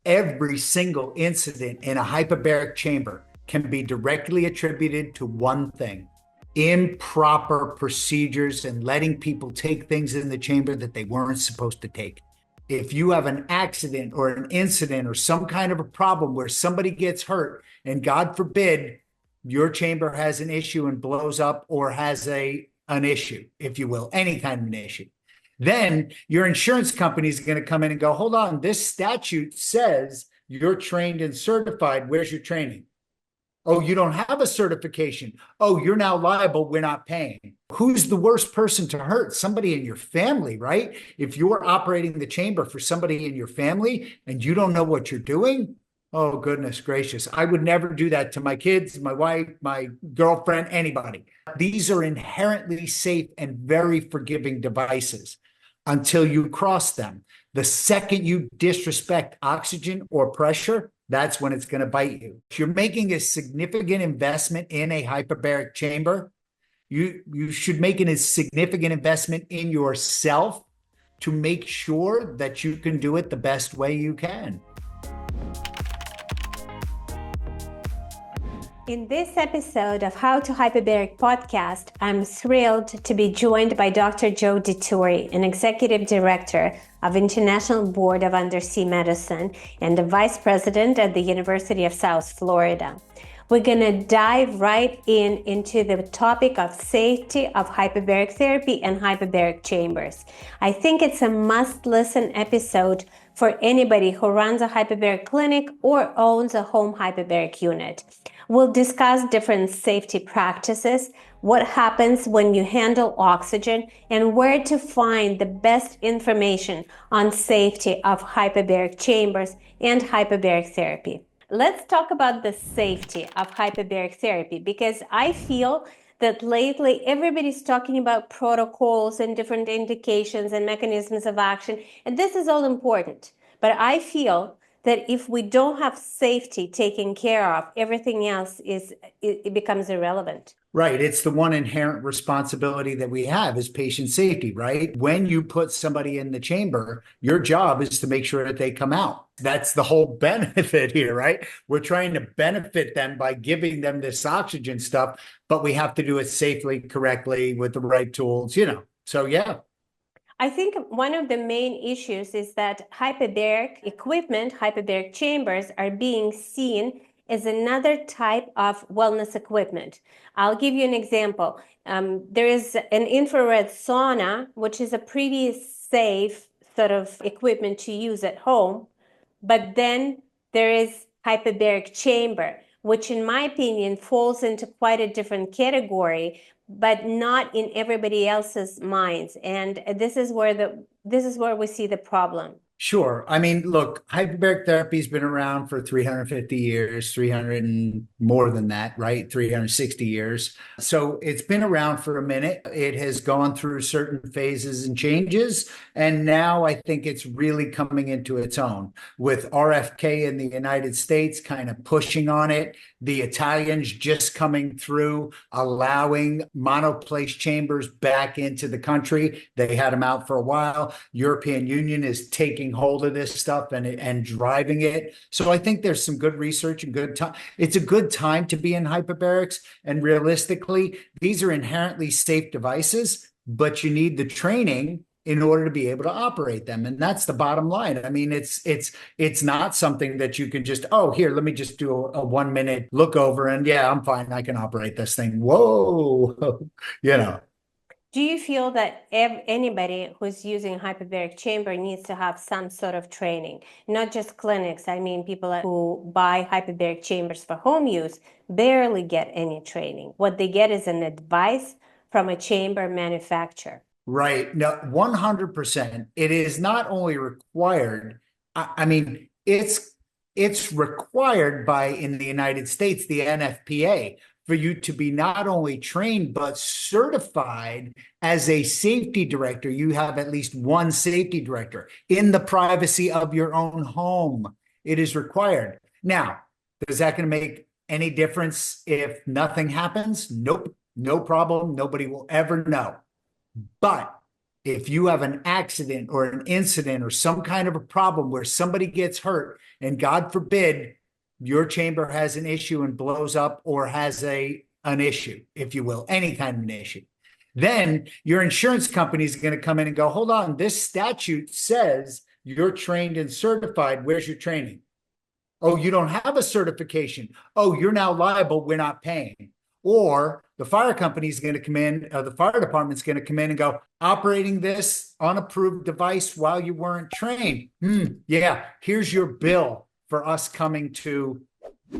Every single incident in a hyperbaric chamber can be directly attributed to one thing: improper procedures and letting people take things in the chamber that they weren't supposed to take. If you have an accident or an incident or some kind of a problem where somebody gets hurt, and God forbid your chamber has an issue and blows up or has an issue, if you will, any kind of an issue, then your insurance company is going to come in and go, hold on, this statute says you're trained and certified. Where's your training? Oh, you don't have a certification. Oh, you're now liable. We're not paying. Who's the worst person to hurt? Somebody in your family, right? If you're operating the chamber for somebody in your family and you don't know what you're doing, oh, goodness gracious. I would never do that to my kids, my wife, my girlfriend, anybody. These are inherently safe and very forgiving devices until you cross them. The second you disrespect oxygen or pressure, that's when it's going to bite you. If you're making a significant investment in a hyperbaric chamber, you should make a significant investment in yourself to make sure that you can do it the best way you can. In this episode of How to Hyperbaric podcast, I'm thrilled to be joined by Dr. Joe Dituri, an executive director of International Board of Undersea Medicine and the vice president at the University of South Florida. We're going to dive right into the topic of safety of hyperbaric therapy and hyperbaric chambers. I think it's a must-listen episode for anybody who runs a hyperbaric clinic or owns a home hyperbaric unit. We'll discuss different safety practices, what happens when you handle oxygen, and where to find the best information on safety of hyperbaric chambers and hyperbaric therapy. Let's talk about the safety of hyperbaric therapy, because I feel that lately everybody's talking about protocols and different indications and mechanisms of action, and this is all important. But I feel that if we don't have safety taken care of, everything else it becomes irrelevant. Right. It's the one inherent responsibility that we have is patient safety, right? When you put somebody in the chamber, your job is to make sure that they come out. That's the whole benefit here, right? We're trying to benefit them by giving them this oxygen stuff, but we have to do it safely, correctly, with the right tools, So, yeah. I think one of the main issues is that hyperbaric equipment, hyperbaric chambers, are being seen as another type of wellness equipment. I'll give you an example. There is an infrared sauna, which is a pretty safe sort of equipment to use at home. But then there is hyperbaric chamber, which in my opinion falls into quite a different category, but not in everybody else's minds. And this is where we see the problem. Sure. I mean, look, hyperbaric therapy has been around for 350 years, 300 and more than that, right? 360 years. So it's been around for a minute. It has gone through certain phases and changes. And now I think it's really coming into its own with RFK in the United States kind of pushing on it. The Italians just coming through, allowing monoplace chambers back into the country. They had them out for a while. European Union is taking hold of this stuff and driving it. So I think there's some good research and good time. It's a good time to be in hyperbarics. And realistically, these are inherently safe devices, but you need the training in order to be able to operate them. And that's the bottom line. I mean, it's not something that you can just, oh, here, let me just do a 1 minute look over and yeah, I'm fine. I can operate this thing. Whoa, Do you feel that anybody who's using hyperbaric chamber needs to have some sort of training? Not just clinics. I mean, people who buy hyperbaric chambers for home use barely get any training. What they get is an advice from a chamber manufacturer. Right. No, 100%. It is not only required, I mean, it's required by, in the United States, the NFPA, for you to be not only trained, but certified as a safety director. You have at least one safety director in the privacy of your own home. It is required. Now, is that going to make any difference if nothing happens? Nope. No problem. Nobody will ever know. But if you have an accident or an incident or some kind of a problem where somebody gets hurt, and God forbid your chamber has an issue and blows up or has an issue, if you will, any kind of an issue, then your insurance company is going to come in and go, hold on, this statute says you're trained and certified. Where's your training? Oh, you don't have a certification. Oh, you're now liable. We're not paying. Or the fire company is going to come in, the fire department's going to come in and go, operating this unapproved device while you weren't trained. Yeah, here's your bill for us coming to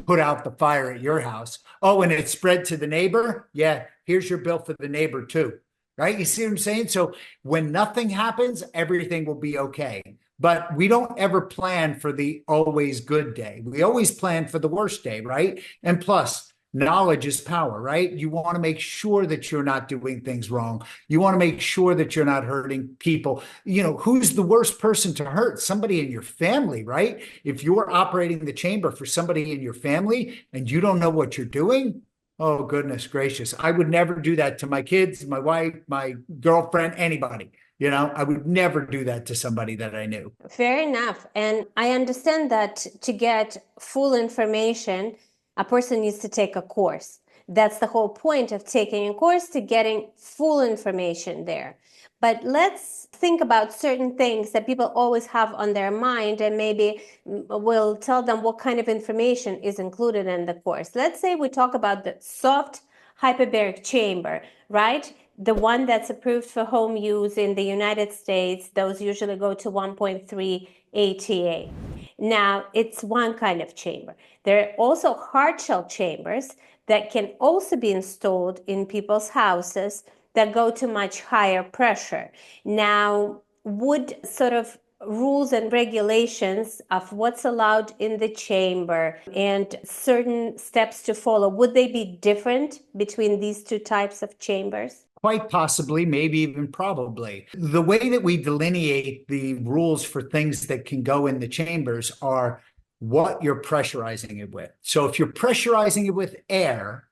put out the fire at your house. Oh, and it spread to the neighbor. Yeah, here's your bill for the neighbor too. Right? You see what I'm saying? So when nothing happens, everything will be okay. But we don't ever plan for the always good day. We always plan for the worst day, right? And plus, knowledge is power, right? You want to make sure that you're not doing things wrong. You want to make sure that you're not hurting people. You know, who's the worst person to hurt? Somebody in your family, right? If you're operating the chamber for somebody in your family and you don't know what you're doing, oh, goodness gracious. I would never do that to my kids, my wife, my girlfriend, anybody. You know, I would never do that to somebody that I knew. Fair enough. And I understand that to get full information, a person needs to take a course. That's the whole point of taking a course, to getting full information there. But let's think about certain things that people always have on their mind, and maybe we'll tell them what kind of information is included in the course. Let's say we talk about the soft hyperbaric chamber, right? The one that's approved for home use in the United States, those usually go to 1.3 ATA. Now, it's one kind of chamber. There are also hard shell chambers that can also be installed in people's houses that go to much higher pressure. Now, would sort of rules and regulations of what's allowed in the chamber and certain steps to follow, would they be different between these two types of chambers? Quite possibly, maybe even probably. The way that we delineate the rules for things that can go in the chambers are what you're pressurizing it with. So if you're pressurizing it with air,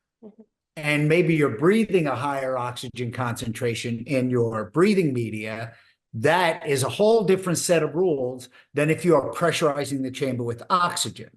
and maybe you're breathing a higher oxygen concentration in your breathing media, that is a whole different set of rules than if you are pressurizing the chamber with oxygen.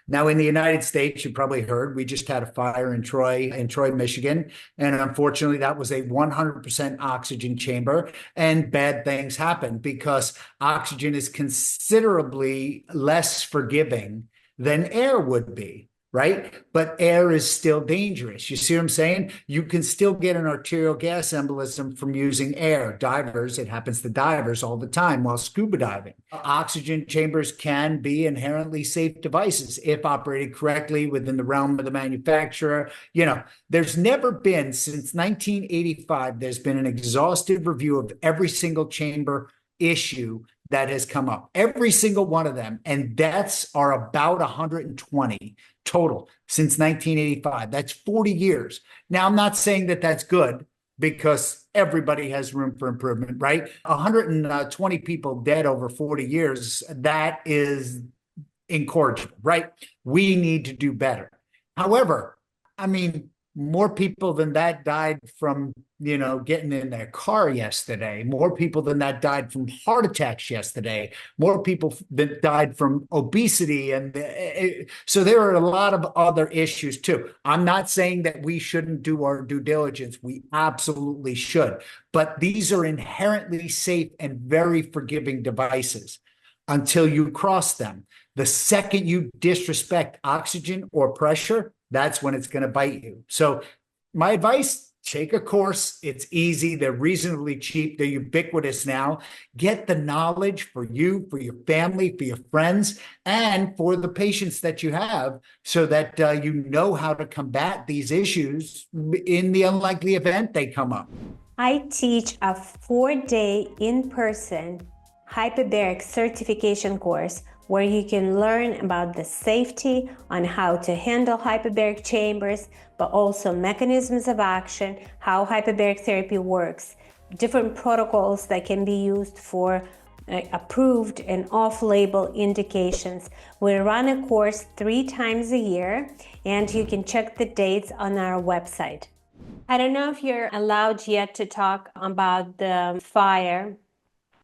Now, in the United States, you probably heard, we just had a fire in Troy, Michigan. And unfortunately, that was a 100% oxygen chamber. And bad things happened because oxygen is considerably less forgiving than air would be. Right? But air is still dangerous. You see what I'm saying? You can still get an arterial gas embolism from using air. Divers, it happens to divers all the time while scuba diving. Oxygen chambers can be inherently safe devices if operated correctly within the realm of the manufacturer. You know, there's never been, since 1985, there's been an exhaustive review of every single chamber issue that has come up, every single one of them. And deaths are about 120 total since 1985. That's 40 years. Now, I'm not saying that that's good because everybody has room for improvement, right? 120 people dead over 40 years, that is incorrigible, right? We need to do better. However, I mean, more people than that died from, you know, getting in their car yesterday. More people than that died from heart attacks yesterday. More people that died from obesity. And so there are a lot of other issues too. I'm not saying that we shouldn't do our due diligence. We absolutely should. But these are inherently safe and very forgiving devices until you cross them. The second you disrespect oxygen or pressure, that's when it's going to bite you. So my advice, take a course. It's easy. They're reasonably cheap. They're ubiquitous now. Get the knowledge for you, for your family, for your friends, and for the patients that you have so that you know how to combat these issues in the unlikely event they come up. I teach a 4-day in-person hyperbaric certification course where you can learn about the safety on how to handle hyperbaric chambers, but also mechanisms of action, how hyperbaric therapy works, different protocols that can be used for approved and off-label indications. We run a course 3 times a year, and you can check the dates on our website. I don't know if you're allowed yet to talk about the fire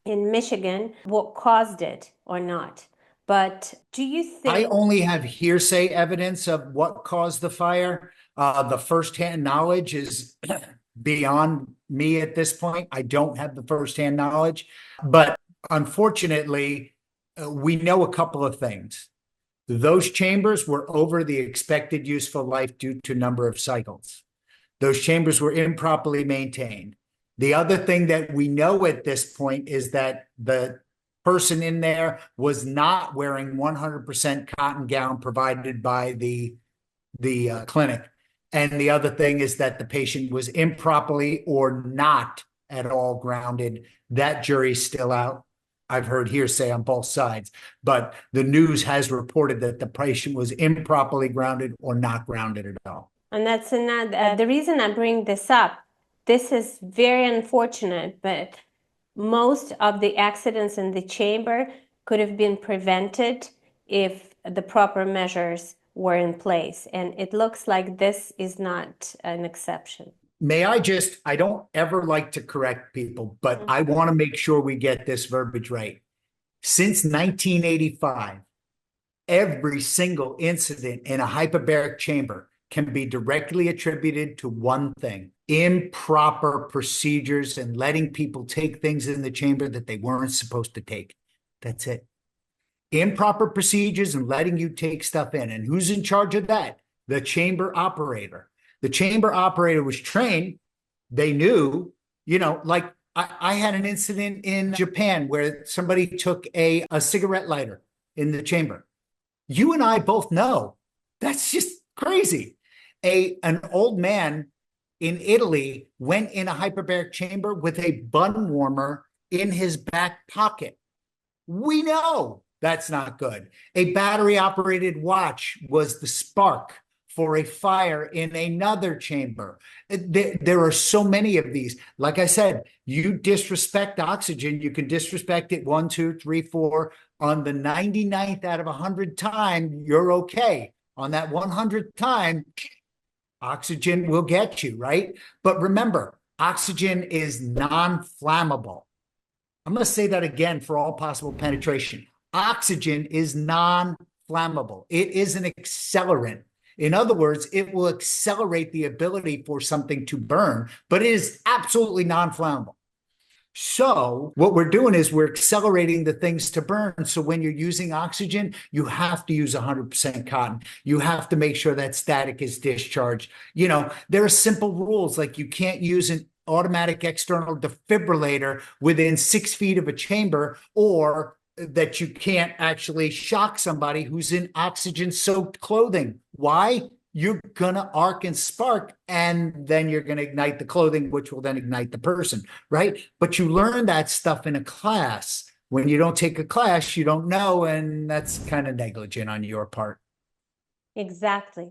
in Michigan, what caused it or not. But do you I think? only have hearsay evidence of what caused the fire. The firsthand knowledge is beyond me at this point. I don't have the firsthand knowledge, but unfortunately, we know a couple of things. Those chambers were over the expected useful life due to number of cycles. Those chambers were improperly maintained. The other thing that we know at this point is that the person in there was not wearing 100% cotton gown provided by the clinic. And the other thing is that the patient was improperly or not at all grounded. That jury's still out. I've heard hearsay on both sides, but the news has reported that the patient was improperly grounded or not grounded at all. And that's another, the reason I bring this up. This is very unfortunate, but most of the accidents in the chamber could have been prevented if the proper measures were in place. And it looks like this is not an exception. May I don't ever like to correct people, but I want to make sure we get this verbiage right. Since 1985, every single incident in a hyperbaric chamber can be directly attributed to one thing: improper procedures and letting people take things in the chamber that they weren't supposed to take. That's it. Improper procedures and letting you take stuff in. And who's in charge of that? The chamber operator. The chamber operator was trained. They knew, like I had an incident in Japan where somebody took a cigarette lighter in the chamber. You and I both know that's just crazy. An old man in Italy went in a hyperbaric chamber with a bun warmer in his back pocket. We know that's not good. A battery operated watch was the spark for a fire in another chamber. There are so many of these. Like I said, you disrespect oxygen, you can disrespect it 1, 2, 3, 4. On the 99th out of 100 time, you're okay. On that 100th time, oxygen will get you, right? But remember, oxygen is non-flammable. I'm going to say that again for all possible penetration. Oxygen is non-flammable. It is an accelerant. In other words, it will accelerate the ability for something to burn, but it is absolutely non-flammable. So what we're doing is we're accelerating the things to burn. So when you're using oxygen, you have to use 100% cotton. You have to make sure that static is discharged. There are simple rules, like you can't use an automatic external defibrillator within 6 feet of a chamber, or that you can't actually shock somebody who's in oxygen-soaked clothing. Why? You're going to arc and spark, and then you're going to ignite the clothing, which will then ignite the person, right? But you learn that stuff in a class. When you don't take a class, you don't know, and that's kind of negligent on your part. Exactly.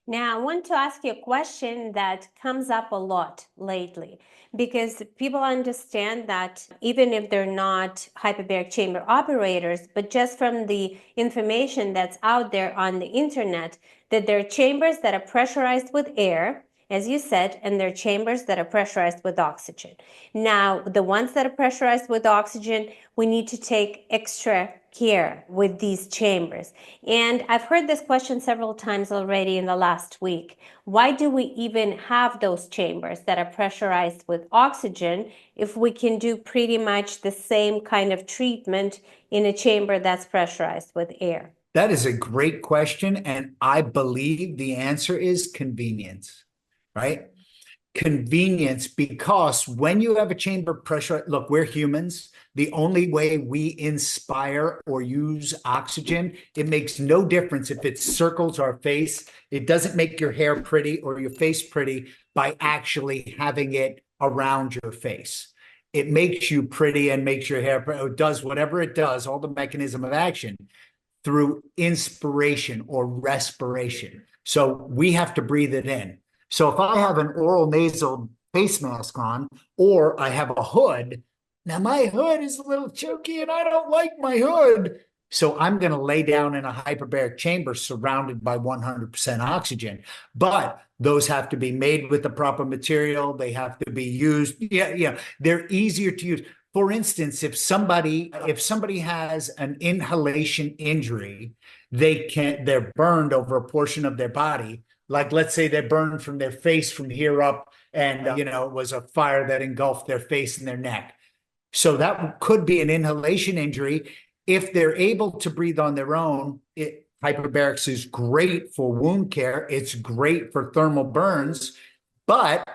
Now, I want to ask you a question that comes up a lot lately, because people understand that even if they're not hyperbaric chamber operators, but just from the information that's out there on the internet, that there are chambers that are pressurized with air, as you said, and there are chambers that are pressurized with oxygen. Now, the ones that are pressurized with oxygen, we need to take extra care with these chambers. And I've heard this question several times already in the last week. Why do we even have those chambers that are pressurized with oxygen if we can do pretty much the same kind of treatment in a chamber that's pressurized with air? That is a great question, and I believe the answer is convenience, right? Convenience, because when you have a chamber pressure, look, we're humans. The only way we inspire or use oxygen, it makes no difference if it circles our face. It doesn't make your hair pretty or your face pretty by actually having it around your face. It makes you pretty and makes your hair pretty, or does whatever it does, all the mechanism of action, through inspiration or respiration. So we have to breathe it in. So if I have an oral nasal face mask on, or I have a hood, now my hood is a little choky and I don't like my hood, So I'm going to lay down in a hyperbaric chamber surrounded by 100% oxygen. But those have to be made with the proper material. They have to be used. Yeah, yeah. They're easier to use. For instance, if somebody has an inhalation injury, they're burned over a portion of their body. Like let's say they're burned from their face from here up, and it was a fire that engulfed their face and their neck. So that could be an inhalation injury. If they're able to breathe on their own, hyperbarics is great for wound care. It's great for thermal burns. But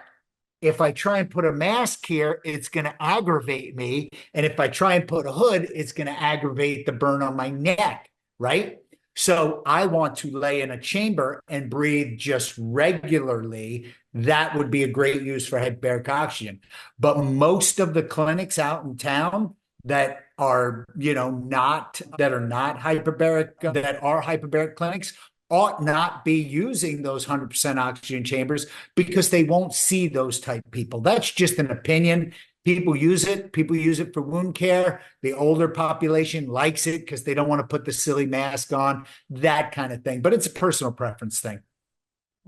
if I try and put a mask here, it's going to aggravate me. And if I try and put a hood, it's going to aggravate the burn on my neck, right? So I want to lay in a chamber and breathe just regularly. That would be a great use for hyperbaric oxygen. But most of the clinics out in town that are, not hyperbaric, that are hyperbaric clinics ought not be using those 100% oxygen chambers because they won't see those type people. That's just an opinion. People use it. People use it for wound care. The older population likes it because they don't want to put the silly mask on, that kind of thing. But it's a personal preference thing.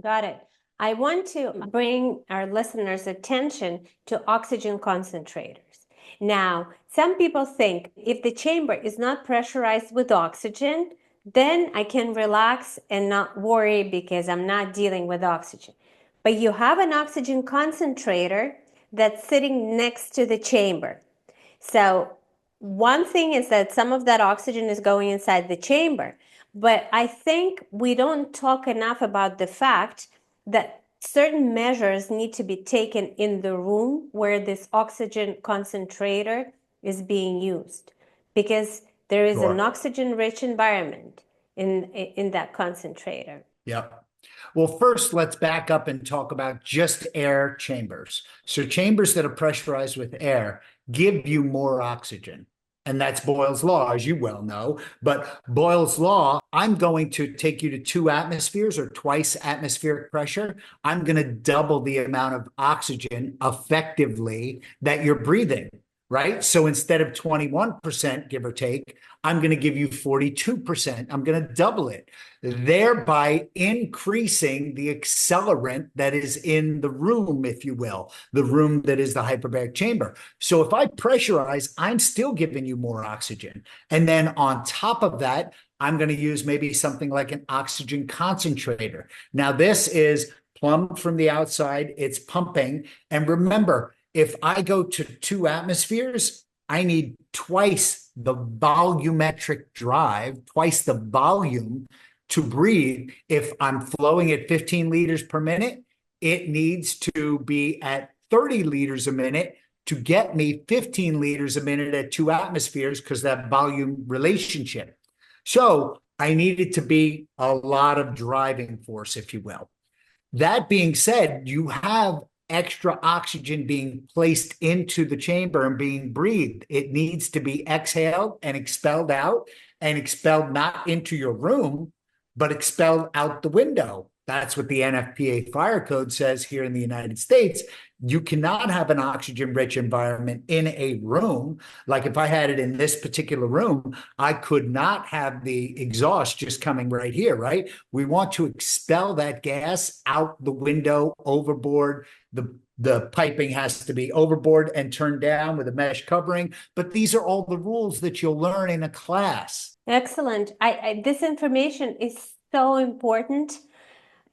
Got it. I want to bring our listeners' attention to oxygen concentrators. Now, some people think if the chamber is not pressurized with oxygen, then I can relax and not worry because I'm not dealing with oxygen. But you have an oxygen concentrator that's sitting next to the chamber. So one thing is that some of that oxygen is going inside the chamber, but I think we don't talk enough about the fact that certain measures need to be taken in the room where this oxygen concentrator is being used, because there is an oxygen-rich environment in that concentrator. Yep. Well, first, let's back up and talk about just air chambers. So chambers that are pressurized with air give you more oxygen. And that's Boyle's law, as you well know. But Boyle's law, I'm going to take you to 2 atmospheres or twice atmospheric pressure. I'm going to double the amount of oxygen effectively that you're breathing, right? So instead of 21%, give or take, I'm going to give you 42%. I'm going to double it, thereby increasing the accelerant that is in the room, if you will, the room that is the hyperbaric chamber. So if I pressurize, I'm still giving you more oxygen. And then on top of that, I'm going to use maybe something like an oxygen concentrator. Now, this is plumbed from the outside. It's pumping. And remember, if I go to 2 atmospheres, I need twice the volumetric drive, twice the volume to breathe. If I'm flowing at 15 liters per minute, it needs to be at 30 liters a minute to get me 15 liters a minute at 2 atmospheres because that volume relationship. So I need it to be a lot of driving force, if you will. That being said, you have extra oxygen being placed into the chamber and being breathed. It needs to be exhaled and expelled out, and expelled not into your room, but expelled out the window. That's what the NFPA fire code says here in the United States. You cannot have an oxygen-rich environment in a room. Like if I had it in this particular room, I could not have the exhaust just coming right here, right? We want to expel that gas out the window, overboard. The piping has to be overboard and turned down with a mesh covering. But these are all the rules that you'll learn in a class. Excellent. This information is so important.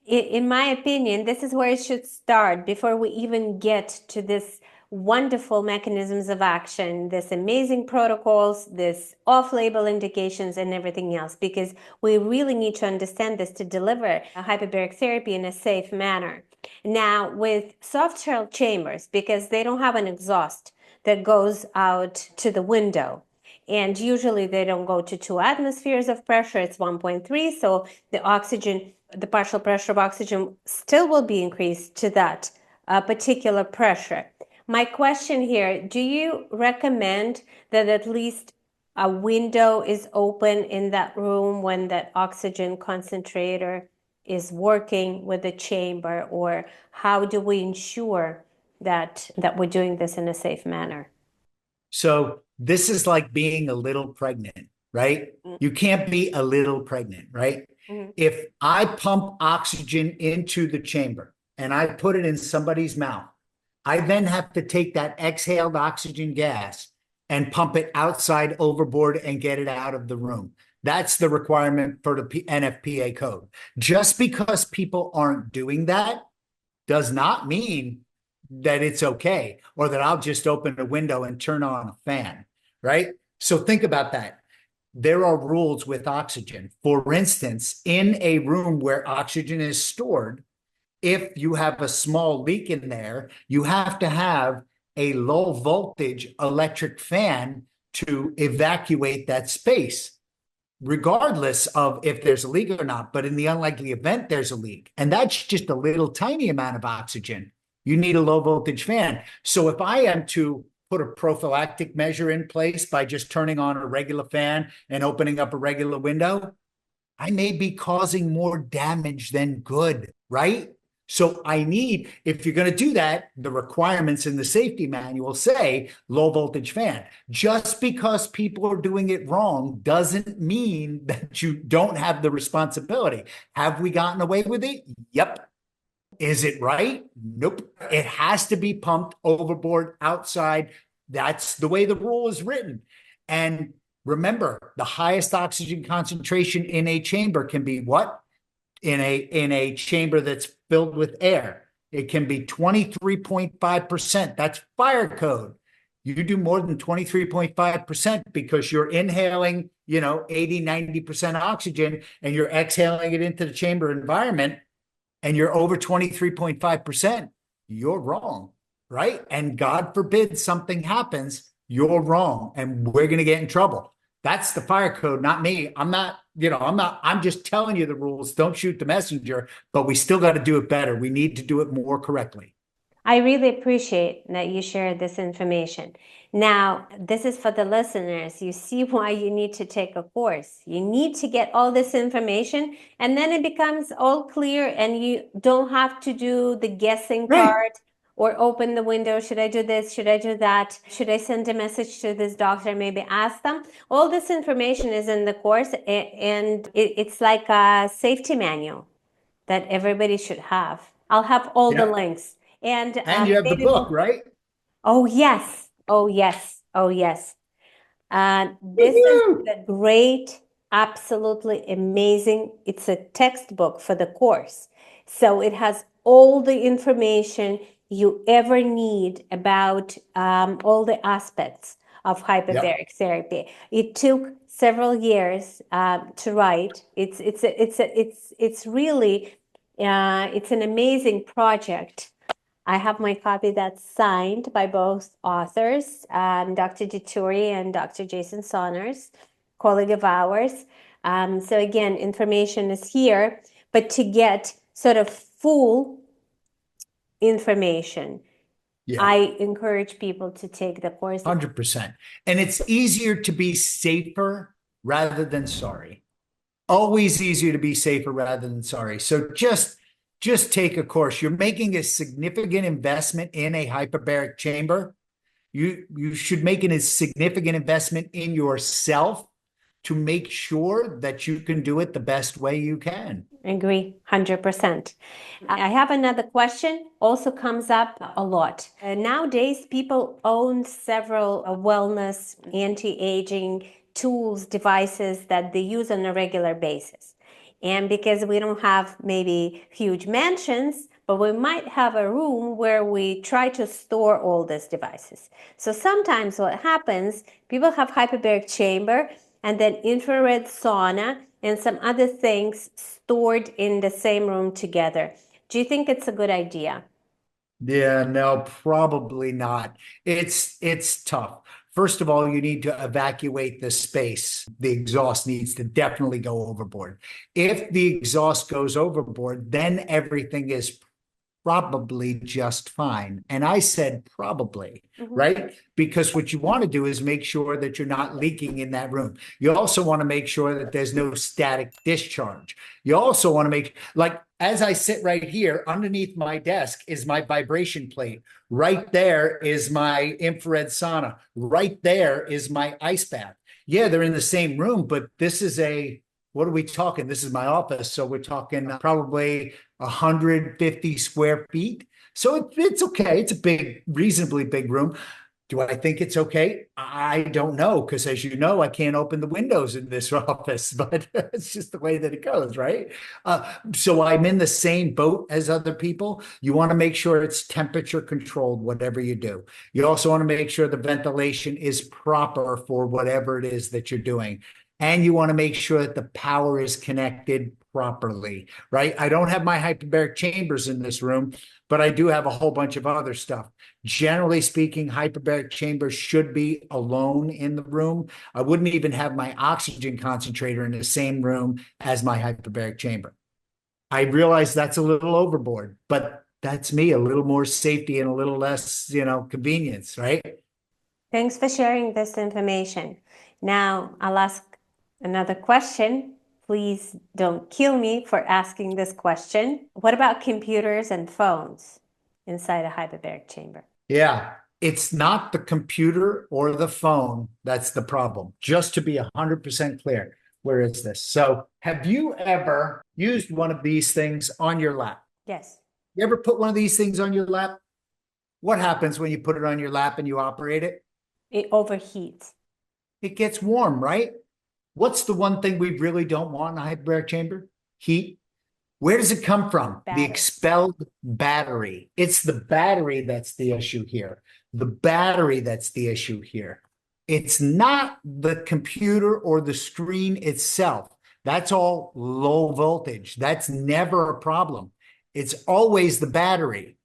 In my opinion, this is where it should start before we even get to this wonderful mechanisms of action, this amazing protocols, this off-label indications, and everything else, because we really need to understand this to deliver a hyperbaric therapy in a safe manner. Now, with soft shell chambers, because they don't have an exhaust that goes out to the window, and usually they don't go to 2 atmospheres of pressure, it's 1.3, so the partial pressure of oxygen still will be increased to that particular pressure. My question here, do you recommend that at least a window is open in that room when that oxygen concentrator is working with the chamber, or how do we ensure that we're doing this in a safe manner? So this is like being a little pregnant. right? You can't be a little pregnant, right? If I pump oxygen into the chamber and I put it in somebody's mouth, I then have to take that exhaled oxygen gas and pump it outside overboard and get it out of the room. That's the requirement for the NFPA code. Just because people aren't doing that does not mean that it's okay or that I'll just open a window and turn on a fan, right? So think about that. There are rules with oxygen. For instance, in a room where oxygen is stored, if you have a small leak in there, you have to have a low voltage electric fan to evacuate that space, regardless of if there's a leak or not. But in the unlikely event there's a leak, and that's just a little tiny amount of oxygen, you need a low voltage fan. So if I am to put a prophylactic measure in place by just turning on a regular fan and opening up a regular window, I may be causing more damage than good, right? So I need, if you're going to do that, the requirements in the safety manual say low voltage fan. Just because people are doing it wrong doesn't mean that you don't have the responsibility. Have we gotten away with it? Yep. Is it right? Nope. It has to be pumped overboard outside. That's the way the rule is written. And remember, the highest oxygen concentration in a chamber can be what? In a chamber that's filled with air. It can be 23.5%. That's fire code. You do more than 23.5% because you're inhaling, 80, 90% oxygen, and you're exhaling it into the chamber environment, and you're over 23.5%, you're wrong, right? And God forbid something happens, you're wrong, and we're going to get in trouble. That's the fire code, not me. I'm just telling you the rules. Don't shoot the messenger, but we still got to do it better. We need to do it more correctly. I really appreciate that you shared this information. Now, this is for the listeners. You see why you need to take a course. You need to get all this information, and then it becomes all clear, and you don't have to do the guessing part or open the window. Should I do this? Should I do that? Should I send a message to this doctor? Maybe ask them. All this information is in the course, and it's like a safety manual that everybody should have. I'll have all the links. And you have the book, right? Oh, yes. Oh, yes. Oh, yes. This is a great, absolutely amazing. It's a textbook for the course. So it has all the information you ever need about all the aspects of hyperbaric therapy. It took several years to write. It's really it's an amazing project. I have my copy that's signed by both authors, Dr. Dituri and Dr. Jason Saunders, colleague of ours. So again, information is here, but to get sort of full information, I encourage people to take the course. 100%. And it's easier to be safer rather than sorry. Always easier to be safer rather than sorry. So just take a course. You're making a significant investment in a hyperbaric chamber. You should make a significant investment in yourself to make sure that you can do it the best way you can. Agree, 100%. I have another question, also comes up a lot. Nowadays, people own several wellness, anti-aging tools, devices that they use on a regular basis. And because we don't have maybe huge mansions, but we might have a room where we try to store all these devices. So sometimes what happens, people have hyperbaric chamber and then infrared sauna and some other things stored in the same room together. Do you think it's a good idea? Yeah, no, probably not. It's tough. First of all, you need to evacuate the space. The exhaust needs to definitely go overboard. If the exhaust goes overboard, then everything is probably just fine. And I said probably, right? Because what you want to do is make sure that you're not leaking in that room. You also want to make sure that there's no static discharge. You also want to make, like, as I sit right here, underneath my desk is my vibration plate. Right there is my infrared sauna. Right there is my ice bath. Yeah, they're in the same room, but this is what are we talking? This is my office. So we're talking probably 150 square feet. So it's okay. It's a reasonably big room. Do I think it's okay? I don't know, because as you know, I can't open the windows in this office, but it's just the way that it goes, right? So I'm in the same boat as other people. You want to make sure it's temperature controlled, whatever you do. You also want to make sure the ventilation is proper for whatever it is that you're doing. And you want to make sure that the power is connected properly, right? I don't have my hyperbaric chambers in this room, but I do have a whole bunch of other stuff. Generally speaking, hyperbaric chambers should be alone in the room. I wouldn't even have my oxygen concentrator in the same room as my hyperbaric chamber. I realize that's a little overboard, but that's me, a little more safety and a little less, convenience, right? Thanks for sharing this information. Now, I'll ask another question. Please don't kill me for asking this question. What about computers and phones inside a hyperbaric chamber? Yeah, it's not the computer or the phone that's the problem. Just to be 100% clear, where is this? So, have you ever used one of these things on your lap? Yes. You ever put one of these things on your lap? What happens when you put it on your lap and you operate it? It overheats. It gets warm, right? What's the one thing we really don't want in a hyperbaric chamber? Heat. Where does it come from? The expelled battery. It's the battery that's the issue here. The battery that's the issue here. It's not the computer or the screen itself. That's all low voltage. That's never a problem. It's always the battery.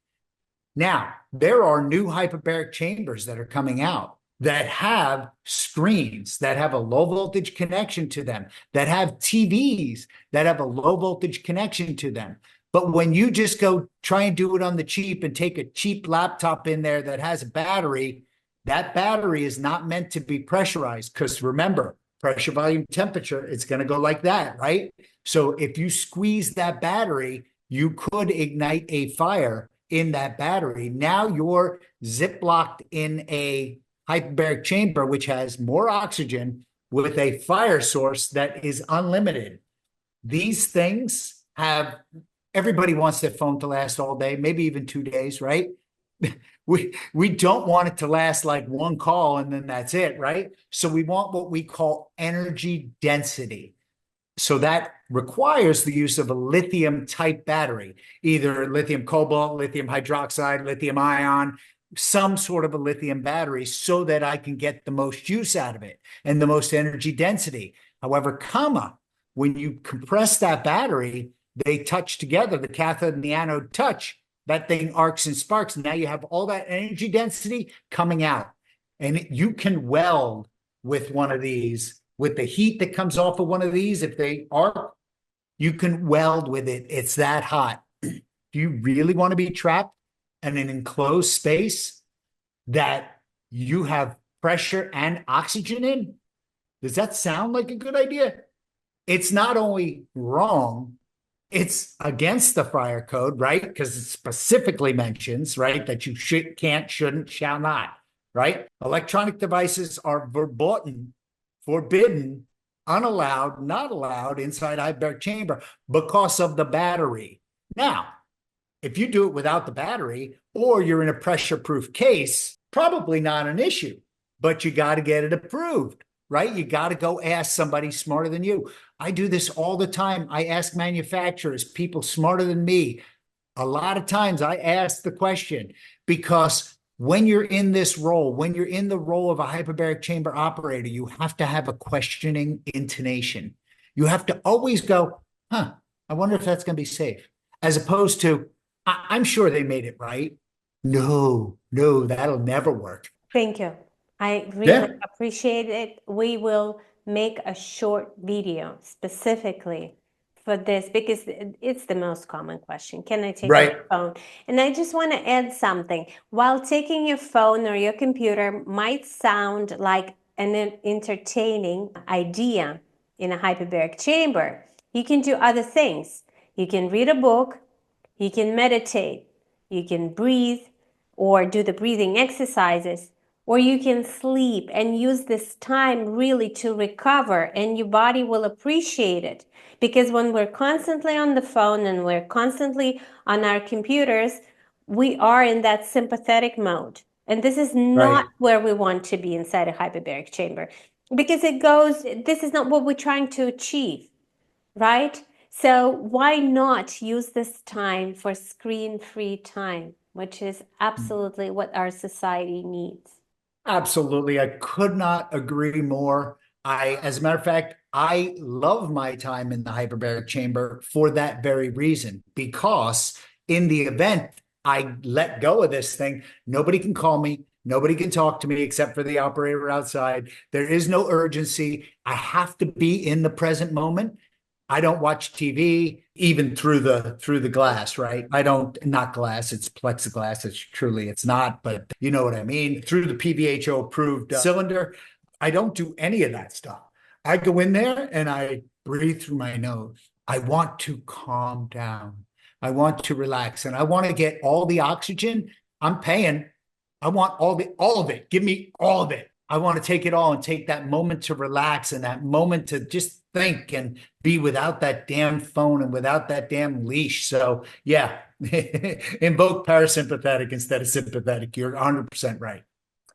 Now, there are new hyperbaric chambers that are coming out that have screens, that have a low voltage connection to them, that have TVs that have a low voltage connection to them. But when you just go try and do it on the cheap and take a cheap laptop in there that has a battery, that battery is not meant to be pressurized, because remember, pressure, volume, temperature, it's going to go like that, right? So if you squeeze that battery, you could ignite a fire in that battery. Now you're ziplocked in a hyperbaric chamber, which has more oxygen with a fire source that is unlimited. These things everybody wants their phone to last all day, maybe even 2 days, right? We don't want it to last like one call and then that's it, right? So we want what we call energy density. So that requires the use of a lithium type battery, either lithium cobalt, lithium hydroxide, lithium ion, some sort of a lithium battery, so that I can get the most use out of it and the most energy density. However, when you compress that battery, they touch together, the cathode and the anode touch, that thing arcs and sparks. And now you have all that energy density coming out. And you can weld with one of these, with the heat that comes off of one of these. If they arc, you can weld with it. It's that hot. Do you really want to be trapped in an enclosed space that you have pressure and oxygen in? Does that sound like a good idea? It's not only wrong, it's against the fire code, right? Because it specifically mentions, right, that you can't, shouldn't, shall not, right? Electronic devices are verboten, forbidden, unallowed, not allowed inside hyperbaric chamber because of the battery. Now, if you do it without the battery, or you're in a pressure-proof case, probably not an issue, but you got to get it approved, right? You got to go ask somebody smarter than you. I do this all the time. I ask manufacturers, people smarter than me. A lot of times I ask the question, because when you're in this role, when you're in the role of a hyperbaric chamber operator, you have to have a questioning intonation. You have to always go, I wonder if that's going to be safe, as opposed to, I'm sure they made it right. No, that'll never work. Thank you. I really appreciate it. We will make a short video specifically for this, because it's the most common question. Can I take your phone? And I just want to add something. While taking your phone or your computer might sound like an entertaining idea in a hyperbaric chamber, you can do other things. You can read a book, you can meditate, you can breathe or do the breathing exercises, or you can sleep and use this time really to recover, and your body will appreciate it. Because when we're constantly on the phone and we're constantly on our computers, we are in that sympathetic mode. And this is not Right. where we want to be inside a hyperbaric chamber, because this is not what we're trying to achieve, right? So why not use this time for screen-free time, which is absolutely what our society needs. Absolutely. I could not agree more. As a matter of fact, I love my time in the hyperbaric chamber for that very reason, because in the event I let go of this thing, nobody can call me. Nobody can talk to me except for the operator outside. There is no urgency. I have to be in the present moment. I don't watch TV even through the glass, right? I don't, not glass, it's plexiglass. It's not, but you know what I mean. Through the PVHO approved cylinder, I don't do any of that stuff. I go in there and I breathe through my nose. I want to calm down. I want to relax, and I want to get all the oxygen. I'm paying. I want all of it. Give me all of it. I want to take it all and take that moment to relax and that moment to just think and be without that damn phone and without that damn leash. So yeah, invoke parasympathetic instead of sympathetic. You're 100% right.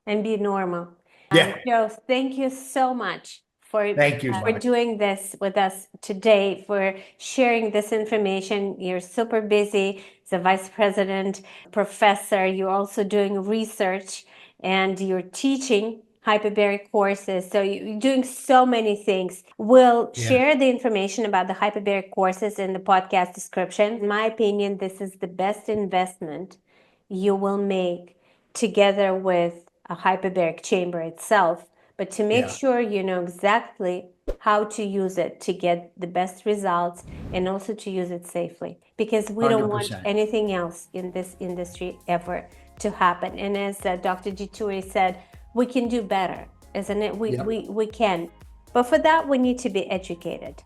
And be normal. Yeah. Joe, thank you so much Thank you, for Mike. doing this with us today, for sharing this information. You're super busy as a vice president, professor. You're also doing research and you're teaching hyperbaric courses. So you're doing so many things. We'll share the information about the hyperbaric courses in the podcast description. In my opinion, this is the best investment you will make, together with a hyperbaric chamber itself, but to make sure you know exactly how to use it to get the best results, and also to use it safely, because we don't want 100%. anything else in this industry ever to happen. And as Dr. Dituri said, we can do better, isn't it? We can. But for that, we need to be educated.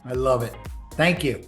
I love it. Thank you.